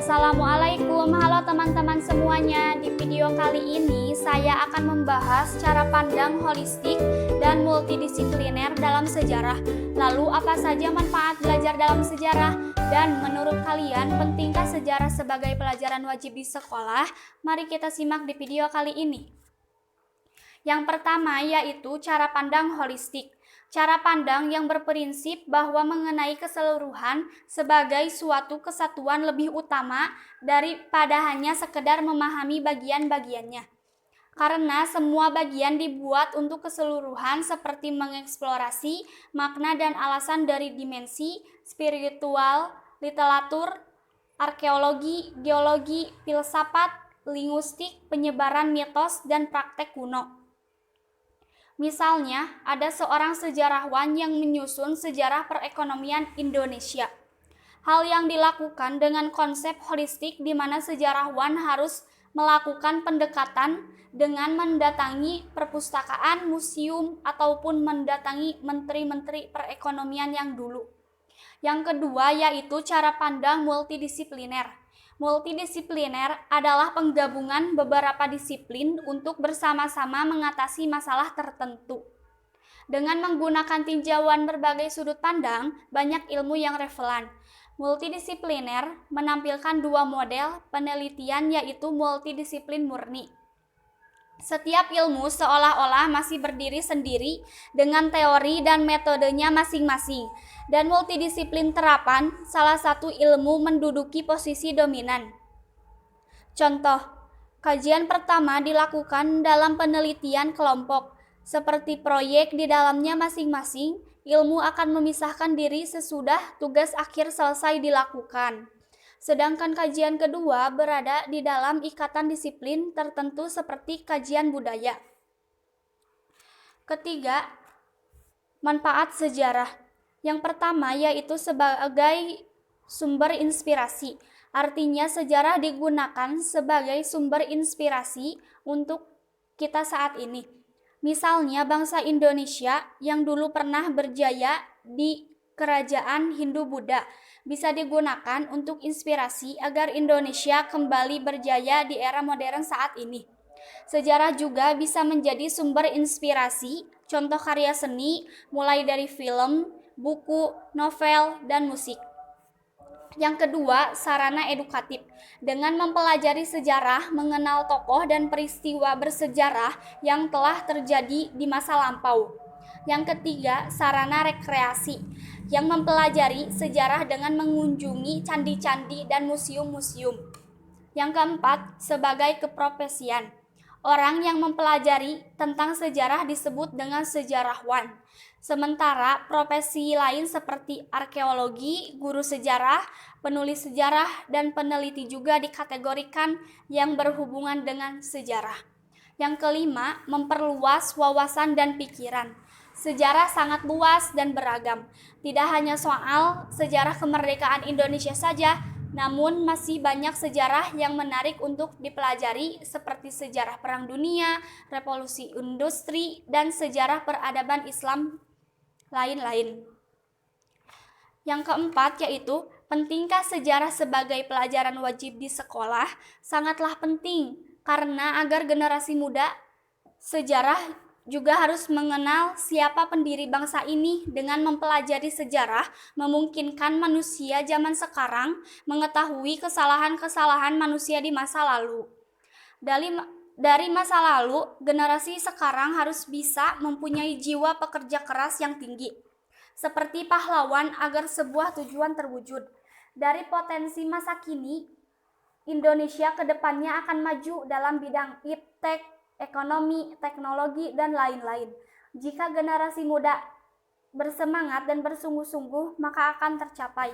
Assalamualaikum, halo teman-teman semuanya. Di video kali ini saya akan membahas cara pandang holistik dan multidisipliner dalam sejarah. Lalu apa saja manfaat belajar dalam sejarah? Dan menurut kalian pentingkah sejarah sebagai pelajaran wajib di sekolah? Mari kita simak di video kali ini. Yang pertama yaitu cara pandang holistik. Cara pandang yang berprinsip bahwa mengenai keseluruhan sebagai suatu kesatuan lebih utama daripada hanya sekedar memahami bagian-bagiannya. Karena semua bagian dibuat untuk keseluruhan seperti mengeksplorasi makna dan alasan dari dimensi spiritual, literatur, arkeologi, geologi, filsafat, linguistik, penyebaran mitos, dan praktek kuno. Misalnya, ada seorang sejarawan yang menyusun sejarah perekonomian Indonesia. Hal yang dilakukan dengan konsep holistik di mana sejarawan harus melakukan pendekatan dengan mendatangi perpustakaan, museum, ataupun mendatangi menteri-menteri perekonomian yang dulu. Yang kedua yaitu cara pandang multidisipliner. Multidisipliner adalah penggabungan beberapa disiplin untuk bersama-sama mengatasi masalah tertentu. Dengan menggunakan tinjauan berbagai sudut pandang, banyak ilmu yang relevan. Multidisipliner menampilkan dua model penelitian yaitu multidisiplin murni. Setiap ilmu seolah-olah masih berdiri sendiri dengan teori dan metodenya masing-masing. Dan multidisiplin terapan, salah satu ilmu menduduki posisi dominan. Contoh, kajian pertama dilakukan dalam penelitian kelompok. Seperti proyek di dalamnya masing-masing, ilmu akan memisahkan diri sesudah tugas akhir selesai dilakukan. Sedangkan kajian kedua berada di dalam ikatan disiplin tertentu seperti kajian budaya. Ketiga, manfaat sejarah. Yang pertama yaitu sebagai sumber inspirasi. Artinya sejarah digunakan sebagai sumber inspirasi untuk kita saat ini. Misalnya bangsa Indonesia yang dulu pernah berjaya di kerajaan Hindu-Buddha bisa digunakan untuk inspirasi agar Indonesia kembali berjaya di era modern saat ini. Sejarah juga bisa menjadi sumber inspirasi, contoh karya seni mulai dari film, buku, novel, dan musik. Yang kedua, sarana edukatif. Dengan mempelajari sejarah, mengenal tokoh dan peristiwa bersejarah yang telah terjadi di masa lampau. Yang ketiga, sarana rekreasi, yang mempelajari sejarah dengan mengunjungi candi-candi dan museum-museum. Yang keempat, sebagai keprofesian. Orang yang mempelajari tentang sejarah disebut dengan sejarawan. Sementara profesi lain seperti arkeologi, guru sejarah, penulis sejarah, dan peneliti juga dikategorikan yang berhubungan dengan sejarah. Yang kelima, memperluas wawasan dan pikiran. Sejarah sangat luas dan beragam. Tidak hanya soal sejarah kemerdekaan Indonesia saja, namun masih banyak sejarah yang menarik untuk dipelajari seperti sejarah Perang Dunia, revolusi industri, dan sejarah peradaban Islam lain-lain. Yang keempat yaitu pentingkah sejarah sebagai pelajaran wajib di sekolah? Sangatlah penting karena agar generasi muda sejarah juga harus mengenal siapa pendiri bangsa ini. Dengan mempelajari sejarah memungkinkan manusia zaman sekarang mengetahui kesalahan-kesalahan manusia di masa lalu. Dari masa lalu, generasi sekarang harus bisa mempunyai jiwa pekerja keras yang tinggi, seperti pahlawan agar sebuah tujuan terwujud. Dari potensi masa kini, Indonesia ke depannya akan maju dalam bidang iptek, ekonomi, teknologi, dan lain-lain. Jika generasi muda bersemangat dan bersungguh-sungguh, maka akan tercapai.